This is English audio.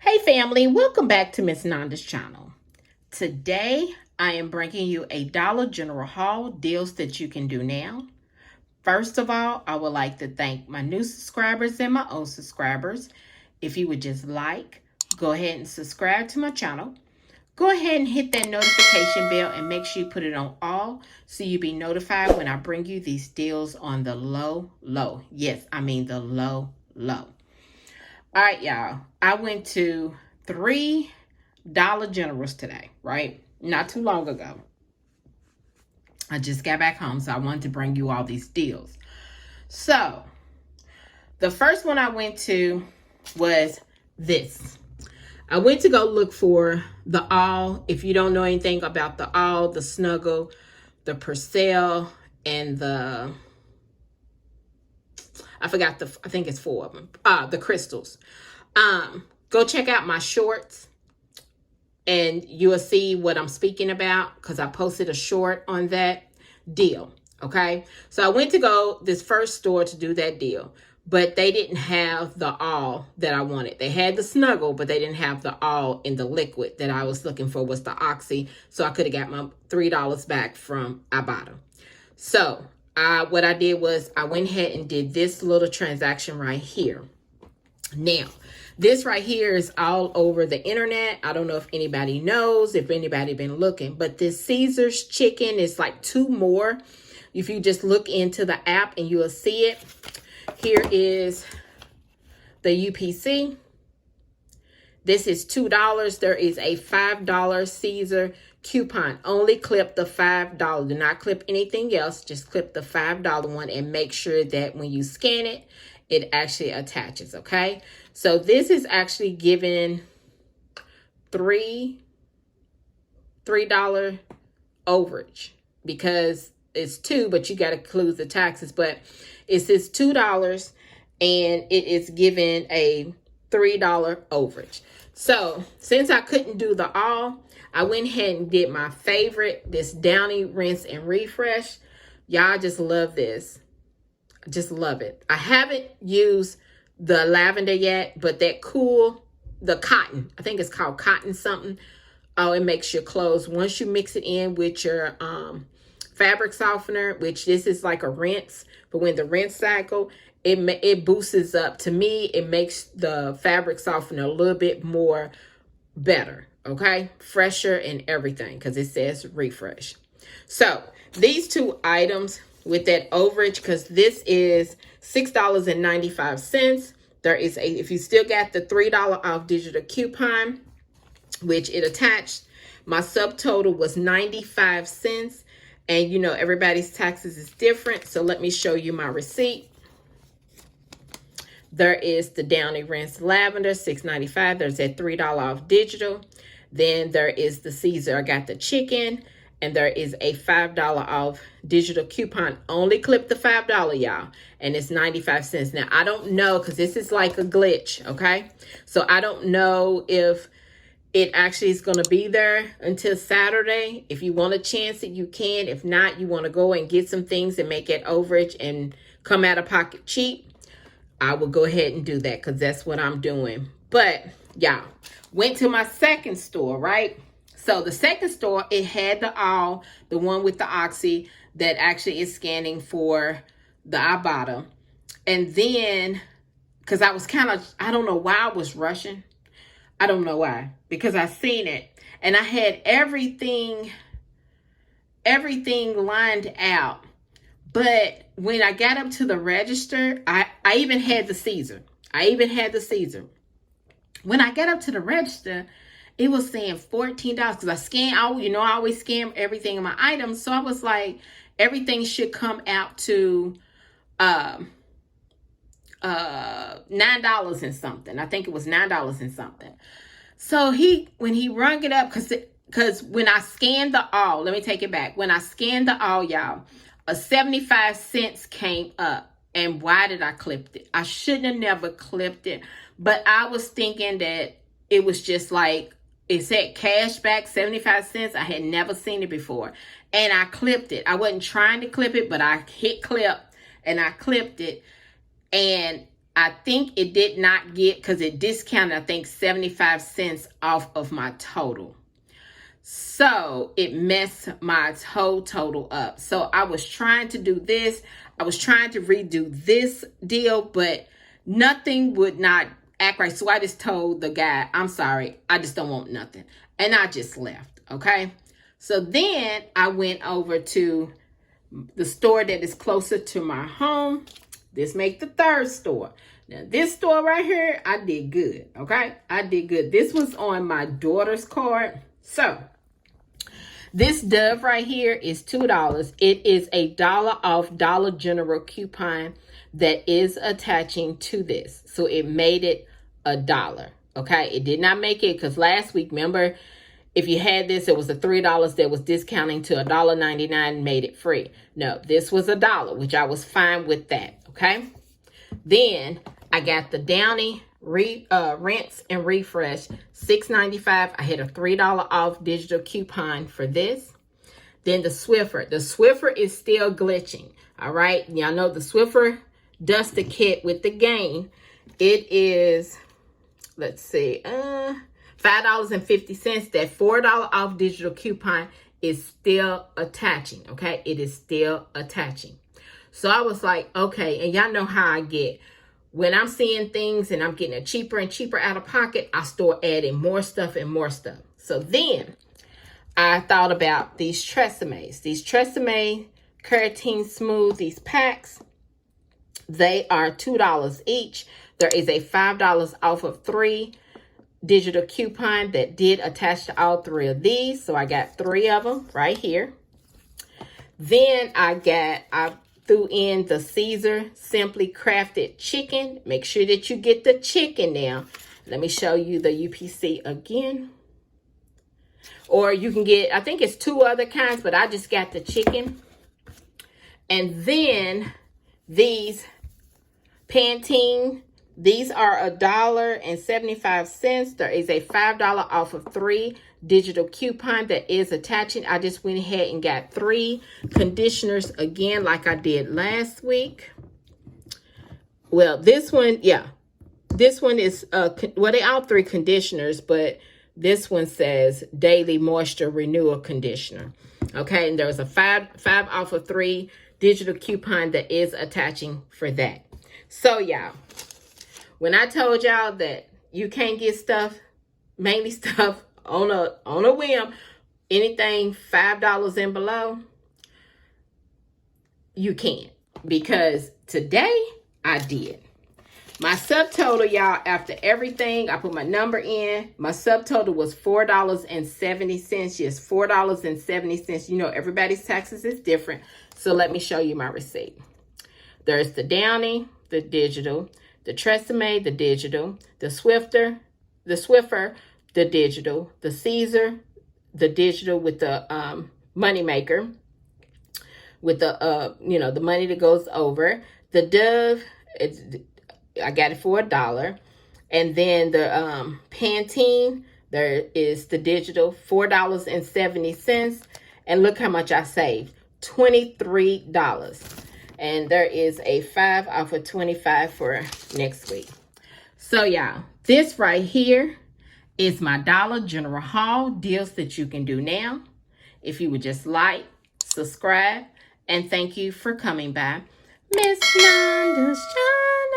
Hey family, welcome back to Miss Nanda's channel. Today I am bringing you a Dollar General haul deals that you can do now. First of all, I would like to thank my new subscribers and my old subscribers. If you would just go ahead and subscribe to my channel. Go ahead and hit that notification bell and make sure you put it on all so you'll be notified when I bring you these deals on the low. Yes, I mean the low. All right, y'all. I went to 3 Dollar Generals today, right? Not too long ago. I just got back home, so I wanted to bring you all these deals. So, the first one I went to was this. I went to go look for the All. If you don't know anything about the All, the Snuggle, the Purcell, and the... I think it's 4 of them. The crystals. Go check out my shorts and you will see what I'm speaking about because I posted a short on that deal. Okay. So I went to go this first store to do that deal, but they didn't have the All that I wanted. They had the Snuggle, but they didn't have the All in the liquid that I was looking for was the Oxy. So I could have got my $3 back from Ibotta. So what I did was I went ahead and did this little transaction right here. Now, this right here is all over the internet. I don't know if anybody knows, if anybody been looking, but this Caesar's chicken is like 2 more. If you just look into the app and you will see it. Here is the UPC. This is $2. There is a $5 Caesar coupon. Only clip the $5. Do not clip anything else. Just clip the $5 one and make sure that when you scan it, it actually attaches, okay? So this is actually giving $3 overage because it's 2, but you got to include the taxes. But it says $2 and it is giving a $3 overage. So since I couldn't do the All, I went ahead and did my favorite, this Downy Rinse and Refresh. Y'all just love this. Just love it. I haven't used the lavender yet, but that the cotton, I think it's called cotton something. Oh, it makes your clothes, once you mix it in with your fabric softener, which this is like a rinse, but when the rinse cycle, it boosts up. To me, it makes the fabric softener a little bit more better, okay? Fresher and everything, because it says refresh. So these 2 items with that overage, because this is $6.95. There is if you still got the $3 off digital coupon, which it attached, my subtotal was 95 cents. And you know, everybody's taxes is different. So let me show you my receipt. There is the Downy Rinse Lavender, $6.95. There's that $3 off digital. Then there is the Caesar. I got the chicken. And there is a $5 off digital coupon. Only clip the $5, y'all. And it's 95 cents. Now, I don't know, because this is like a glitch, okay? So I don't know if it actually is going to be there until Saturday. If you want to chance it, you can. If not, you want to go and get some things and make it overage and come out of pocket cheap, I will go ahead and do that because that's what I'm doing. But, y'all, went to my second store, right? So the second store, it had the All, the one with the Oxy that actually is scanning for the Ibotta. And then, because I was I don't know why I was rushing. I don't know why. Because I seen it. And I had everything lined out. But when I got up to the register, I even had the Caesar. When I got up to the register, it was saying $14 because I always scan everything in my items. So I was like, everything should come out to $9 and something. I think it was $9 and something. So when he rung it up, because when I scanned the All, let me take it back. When I scanned the All, y'all, a 75 cents came up. And why did I clip it? I shouldn't have never clipped it. But I was thinking that it was just like, it said cash back 75 cents. I had never seen it before. And I clipped it. I wasn't trying to clip it, but I hit clip and I clipped it. And I think it did not get, because it discounted, I think, 75 cents off of my total. So it messed my whole total up. So I was trying to do this. I was trying to redo this deal, but nothing would not act right. So I just told the guy, I'm sorry, I just don't want nothing. And I just left, okay? So then I went over to the store that is closer to my home. This make the third store. Now this store right here, I did good, okay? I did good. This was on my daughter's card. So this Dove right here is $2. It is a $1 off Dollar General coupon that is attaching to this. So it made it $1, okay? It did not make it, because last week, remember, if you had this, it was the $3 that was discounting to $1.99, made it free. No, this was $1, which I was fine with that, okay? Then I got the Downy rinse and refresh, $6.95. I had a $3 off digital coupon for this. Then the Swiffer. The Swiffer is still glitching. All right. Y'all know the Swiffer Duster Kit with the gain. It is, let's see, $5.50. That $4 off digital coupon is still attaching. Okay. It is still attaching. So I was like, okay. And y'all know how I get. When I'm seeing things and I'm getting it cheaper and cheaper out of pocket, I start adding more stuff and more stuff. So then I thought about these Tresemes. These Tresemme Keratin Smooth, these packs, they are $2 each. There is a $5 off of 3 digital coupon that did attach to all 3 of these. So I got 3 of them right here. Then I threw in the Caesar Simply Crafted Chicken. Make sure that you get the chicken now. Let me show you the UPC again. Or you can get, I think it's 2 other kinds, but I just got the chicken. And then these Pantene, these are $1.75. There is a $5 off of 3 digital coupon that is attaching. I just went ahead and got 3 conditioners again, like I did last week. Well, this one, yeah, this one is well, they all 3 conditioners, but this one says Daily Moisture Renewal Conditioner. Okay, and there was a 5 off of 3 digital coupon that is attaching for that. So y'all, when I told y'all that you can't get stuff, mainly stuff on a whim, anything $5 and below, you can't. Because today I did. My subtotal, y'all, after everything, I put my number in. My subtotal was $4.70. Yes, $4.70. You know, everybody's taxes is different. So let me show you my receipt. There's the Downy, the digital, the Tresemme, the digital, the Swiffer, the digital, the Caesar, the digital with the money maker, with the the money that goes over. The Dove, I got it for $1. And then the Pantene, there is the digital, $4.70. And look how much I saved, $23. And there is a 5 off of 25 for next week. So y'all, this right here is my Dollar General haul deals that you can do now. If you would just like, subscribe, and thank you for coming by. Miss Nanda's Channel.